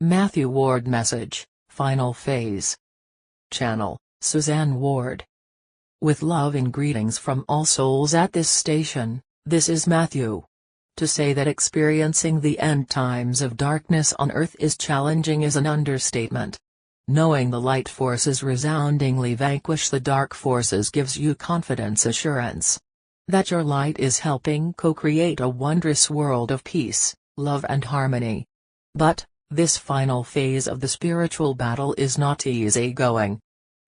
Mathew Ward message, final phase. Channel, Suzanne Ward. With loving greetings from all souls at this station, this is Mathew. To say that experiencing the end times of darkness on Earth is challenging is an understatement. Knowing the light forces resoundingly vanquish the dark forces gives you confidence, assurance that your light is helping co-create a wondrous world of peace, love and harmony. But, this final phase of the spiritual battle is not easy going.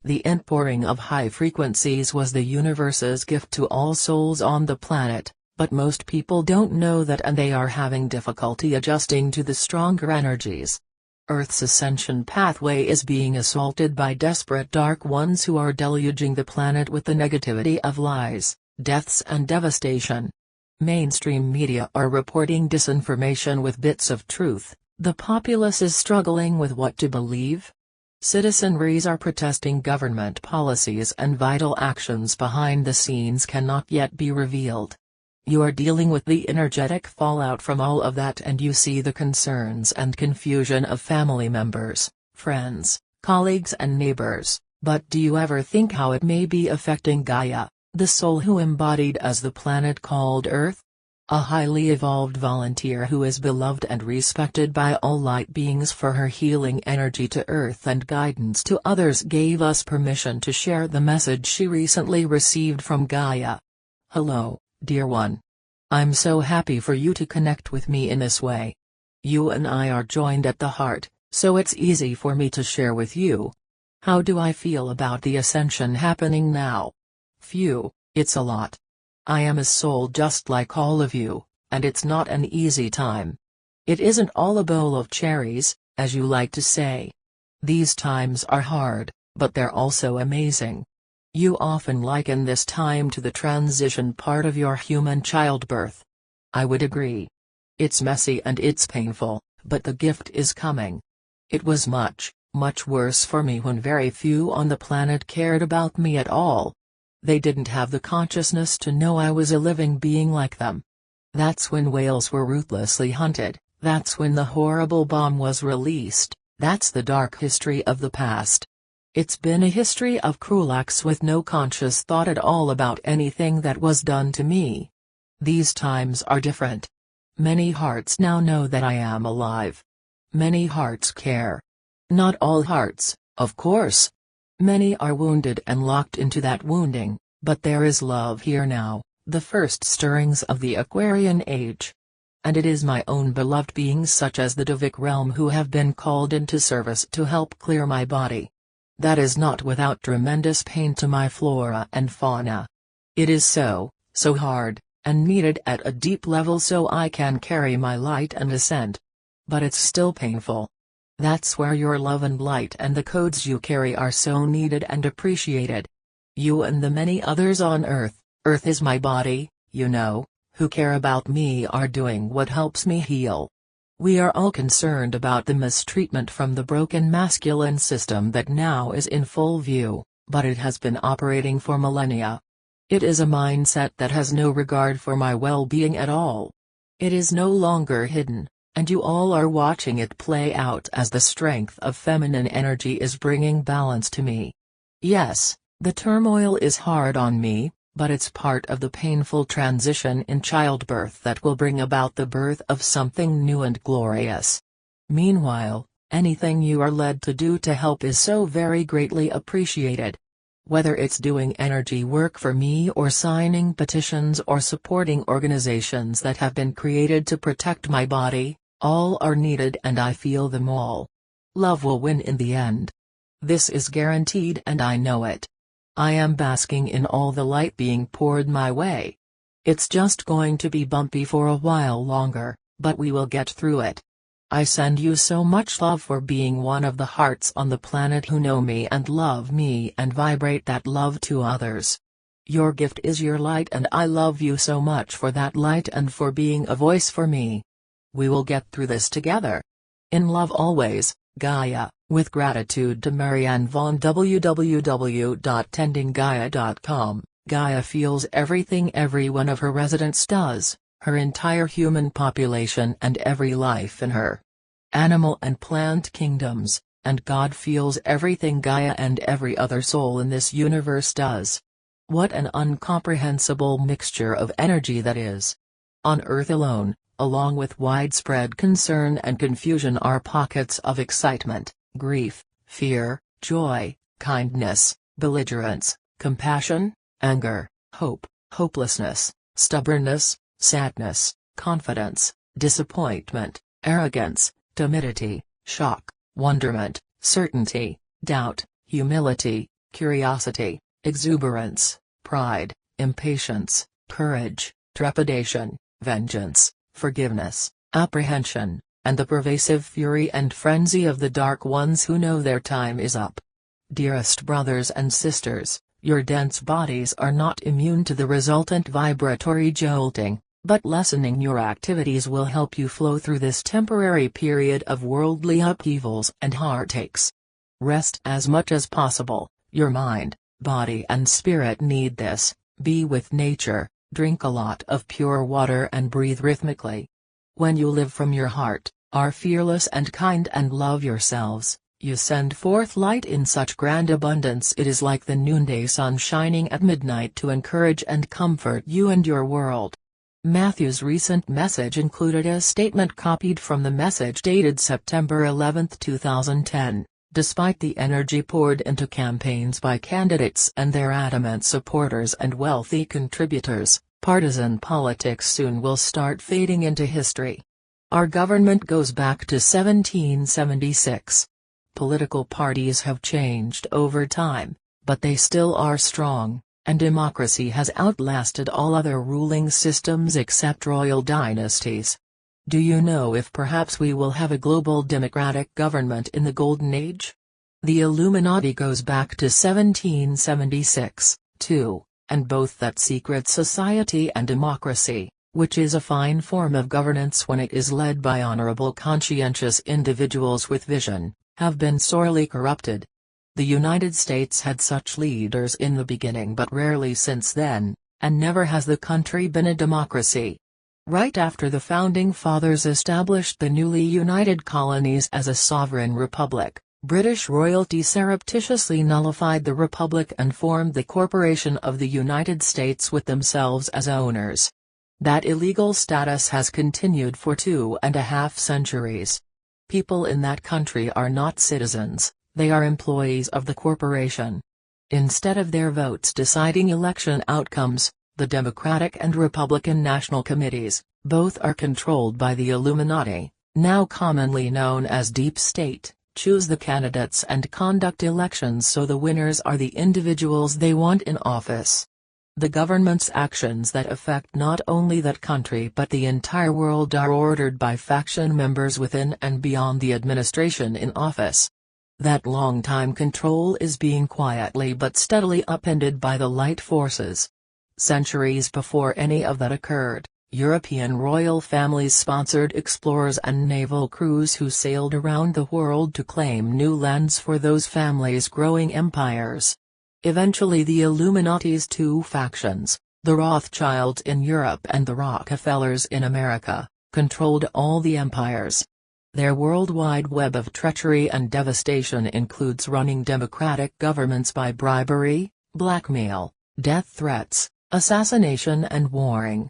The inpouring of high frequencies was the universe's gift to all souls on the planet, but most people don't know that and they are having difficulty adjusting to the stronger energies. Earth's ascension pathway is being assaulted by desperate dark ones who are deluging the planet with the negativity of lies, deaths and devastation. Mainstream media are reporting disinformation with bits of truth. The populace is struggling with what to believe. Citizenries are protesting government policies and vital actions behind the scenes cannot yet be revealed. You are dealing with the energetic fallout from all of that and you see the concerns and confusion of family members, friends, colleagues and neighbors, but do you ever think how it may be affecting Gaia, the soul who embodied as the planet called Earth? A highly evolved volunteer who is beloved and respected by all light beings for her healing energy to Earth and guidance to others gave us permission to share the message she recently received from Gaia. Hello, dear one. I'm so happy for you to connect with me in this way. You and I are joined at the heart, so it's easy for me to share with you. How do I feel about the ascension happening now? Phew, it's a lot. I am a soul just like all of you, and it's not an easy time. It isn't all a bowl of cherries, as you like to say. These times are hard, but they're also amazing. You often liken this time to the transition part of your human childbirth. I would agree. It's messy and it's painful, but the gift is coming. It was much, much worse for me when very few on the planet cared about me at all. They didn't have the consciousness to know I was a living being like them. That's when whales were ruthlessly hunted, that's when the horrible bomb was released, that's the dark history of the past. It's been a history of cruel acts with no conscious thought at all about anything that was done to me. These times are different. Many hearts now know that I am alive. Many hearts care. Not all hearts, of course. Many are wounded and locked into that wounding, but there is love here now, the first stirrings of the Aquarian age. And it is my own beloved beings such as the Devic realm who have been called into service to help clear my body. That is not without tremendous pain to my flora and fauna. It is so hard, and needed at a deep level so I can carry my light and ascend. But it's still painful. That's where your love and light and the codes you carry are so needed and appreciated. You and the many others on Earth is my body, you know, who care about me are doing what helps me heal. We are all concerned about the mistreatment from the broken masculine system that now is in full view, but it has been operating for millennia. It is a mindset that has no regard for my well-being at all. It is no longer hidden. And you all are watching it play out as the strength of feminine energy is bringing balance to me. Yes, the turmoil is hard on me, but it's part of the painful transition in childbirth that will bring about the birth of something new and glorious. Meanwhile, anything you are led to do to help is so very greatly appreciated. Whether it's doing energy work for me or signing petitions or supporting organizations that have been created to protect my body, all are needed and I feel them all. Love will win in the end. This is guaranteed and I know it. I am basking in all the light being poured my way. It's just going to be bumpy for a while longer, but we will get through it. I send you so much love for being one of the hearts on the planet who know me and love me and vibrate that love to others. Your gift is your light and I love you so much for that light and for being a voice for me. We will get through this together. In love always, Gaia, with gratitude to Marianne Vaughn. www.tendinggaia.com. Gaia feels everything every one of her residents does, her entire human population and every life in her. animal and plant kingdoms, and God feels everything Gaia and every other soul in this universe does. What an incomprehensible mixture of energy that is. On Earth alone, along with widespread concern and confusion, are pockets of excitement, grief, fear, joy, kindness, belligerence, compassion, anger, hope, hopelessness, stubbornness, sadness, confidence, disappointment, arrogance, timidity, shock, wonderment, certainty, doubt, humility, curiosity, exuberance, pride, impatience, courage, trepidation, vengeance, forgiveness, apprehension, and the pervasive fury and frenzy of the dark ones who know their time is up. Dearest brothers and sisters, your dense bodies are not immune to the resultant vibratory jolting, but lessening your activities will help you flow through this temporary period of worldly upheavals and heartaches. Rest as much as possible. Your mind, body and spirit need this. Be with nature, drink a lot of pure water and breathe rhythmically. When you live from your heart, are fearless and kind and love yourselves, you send forth light in such grand abundance it is like the noonday sun shining at midnight to encourage and comfort you and your world. Mathew's recent message included a statement copied from the message dated September 11, 2010. Despite the energy poured into campaigns by candidates and their adamant supporters and wealthy contributors, partisan politics soon will start fading into history. Our government goes back to 1776. Political parties have changed over time, but they still are strong, and democracy has outlasted all other ruling systems except royal dynasties. Do you know if perhaps we will have a global democratic government in the Golden Age? The Illuminati goes back to 1776, too, and both that secret society and democracy, which is a fine form of governance when it is led by honorable conscientious individuals with vision, have been sorely corrupted. The United States had such leaders in the beginning but rarely since then, and never has the country been a democracy. Right after the Founding Fathers established the newly united colonies as a sovereign republic, British royalty surreptitiously nullified the republic and formed the Corporation of the United States with themselves as owners. That illegal status has continued for 2.5 centuries. People in that country are not citizens, they are employees of the corporation. Instead of their votes deciding election outcomes, the Democratic and Republican National Committees, both are controlled by the Illuminati, now commonly known as Deep State, choose the candidates and conduct elections so the winners are the individuals they want in office. The government's actions that affect not only that country but the entire world are ordered by faction members within and beyond the administration in office. That long-time control is being quietly but steadily upended by the light forces. Centuries before any of that occurred, European royal families sponsored explorers and naval crews who sailed around the world to claim new lands for those families' growing empires. Eventually the Illuminati's two factions, the Rothschilds in Europe and the Rockefellers in America, controlled all the empires. Their worldwide web of treachery and devastation includes running democratic governments by bribery, blackmail, death threats, assassination and warring.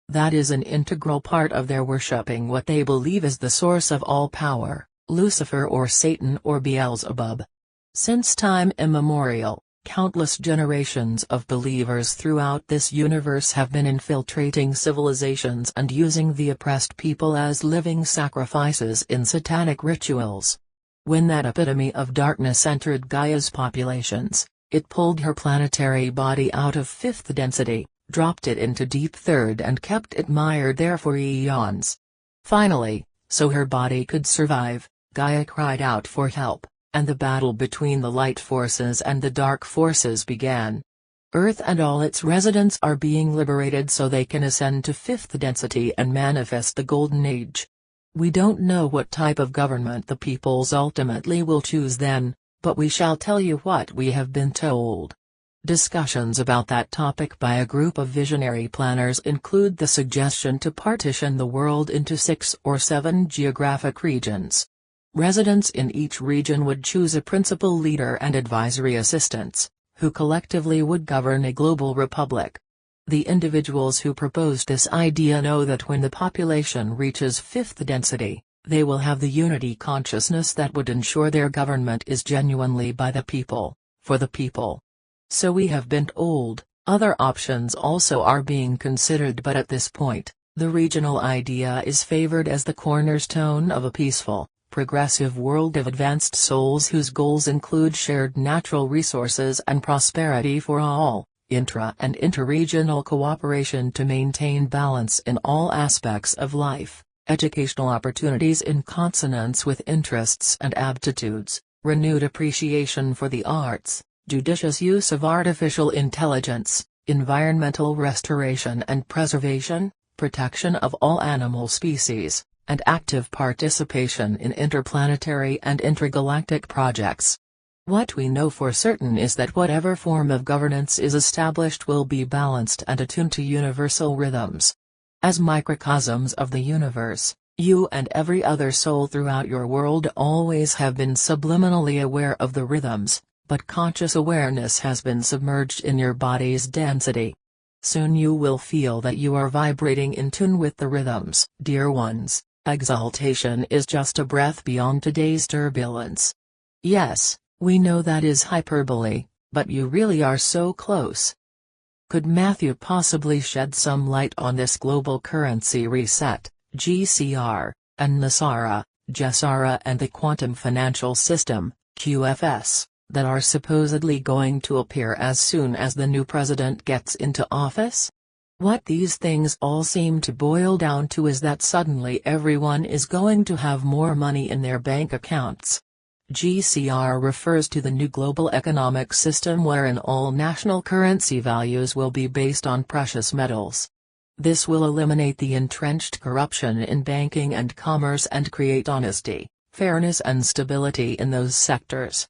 That is an integral part of their worshipping what they believe is the source of all power, Lucifer or Satan or Beelzebub. Since time immemorial, countless generations of believers throughout this universe have been infiltrating civilizations and using the oppressed people as living sacrifices in satanic rituals. When that epitome of darkness entered Gaia's populations, it pulled her planetary body out of fifth density, dropped it into deep third and kept it mired there for eons. Finally, so her body could survive, Gaia cried out for help, and the battle between the light forces and the dark forces began. Earth and all its residents are being liberated so they can ascend to fifth density and manifest the Golden Age. We don't know what type of government the peoples ultimately will choose then, but we shall tell you what we have been told. Discussions about that topic by a group of visionary planners include the suggestion to partition the world into 6 or 7 geographic regions. Residents in each region would choose a principal leader and advisory assistants, who collectively would govern a global republic. The individuals who proposed this idea know that when the population reaches 5th density, they will have the unity consciousness that would ensure their government is genuinely by the people, for the people. So we have been told, other options also are being considered, but at this point, the regional idea is favored as the cornerstone of a peaceful, progressive world of advanced souls whose goals include shared natural resources and prosperity for all, intra- and interregional cooperation to maintain balance in all aspects of life, educational opportunities in consonance with interests and aptitudes, renewed appreciation for the arts, judicious use of artificial intelligence, environmental restoration and preservation, protection of all animal species, and active participation in interplanetary and intergalactic projects. What we know for certain is that whatever form of governance is established will be balanced and attuned to universal rhythms. As microcosms of the universe, you and every other soul throughout your world always have been subliminally aware of the rhythms, but conscious awareness has been submerged in your body's density. Soon you will feel that you are vibrating in tune with the rhythms. Dear ones, exaltation is just a breath beyond today's turbulence. Yes, we know that is hyperbole, but you really are so close. Could Mathew possibly shed some light on this global currency reset, GCR, and NESARA, GESARA, and the quantum financial system, QFS, that are supposedly going to appear as soon as the new president gets into office? What these things all seem to boil down to is that suddenly everyone is going to have more money in their bank accounts. GCR refers to the new global economic system wherein all national currency values will be based on precious metals. This will eliminate the entrenched corruption in banking and commerce and create honesty, fairness and stability in those sectors.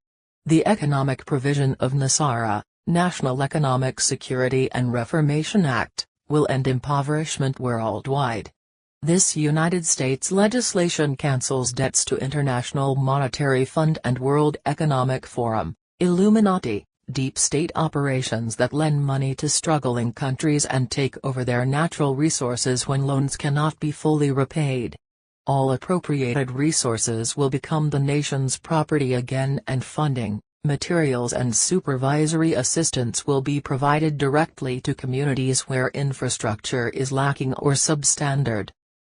The economic provision of NESARA, National Economic Security and Reformation Act, will end impoverishment worldwide. This United States legislation cancels debts to International Monetary Fund and World Economic Forum, Illuminati, deep state operations that lend money to struggling countries and take over their natural resources when loans cannot be fully repaid. All appropriated resources will become the nation's property again, and funding, materials and supervisory assistance will be provided directly to communities where infrastructure is lacking or substandard.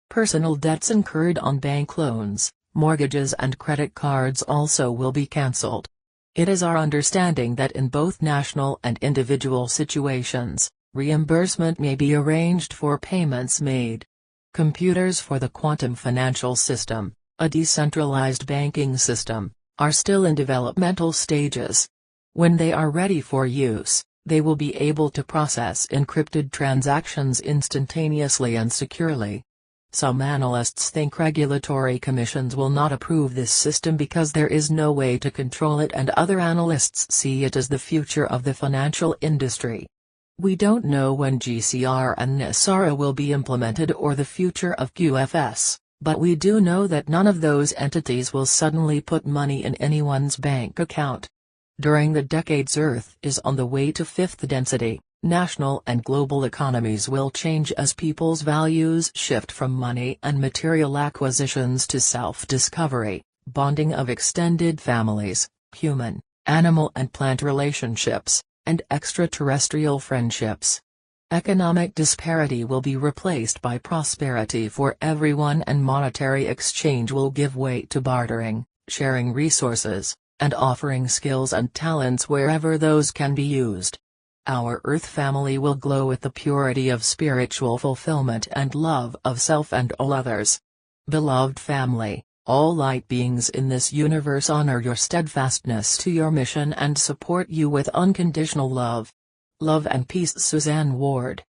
Personal debts incurred on bank loans, mortgages and credit cards also will be cancelled. It is our understanding that in both national and individual situations, reimbursement may be arranged for payments made. Computers for the quantum financial system, a decentralized banking system, are still in developmental stages. When they are ready for use, they will be able to process encrypted transactions instantaneously and securely. Some analysts think regulatory commissions will not approve this system because there is no way to control it, and other analysts see it as the future of the financial industry. We don't know when GCR and NESARA will be implemented or the future of QFS, but we do know that none of those entities will suddenly put money in anyone's bank account. During the decades Earth is on the way to 5th density, national and global economies will change as people's values shift from money and material acquisitions to self-discovery, bonding of extended families, human, animal and plant relationships, and extraterrestrial friendships. Economic disparity will be replaced by prosperity for everyone, and monetary exchange will give way to bartering, sharing resources, and offering skills and talents wherever those can be used. Our Earth family will glow with the purity of spiritual fulfillment and love of self and all others. Beloved family, all light beings in this universe honor your steadfastness to your mission and support you with unconditional love. Love and peace. Suzanne Ward.